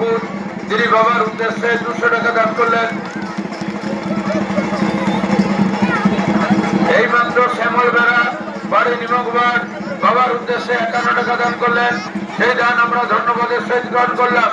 রংপুর, তিনি বাবার উদ্দেশ্যে 200 টাকা দান করলেন। এইমাত্র শ্যামল বেড়া, বাড়ি নিমকবাদ, বাবার উদ্দেশ্যে 51 টাকা দান করলেন। সেই দান আমরা ধন্যবাদের সহিত গ্রহণ করলাম।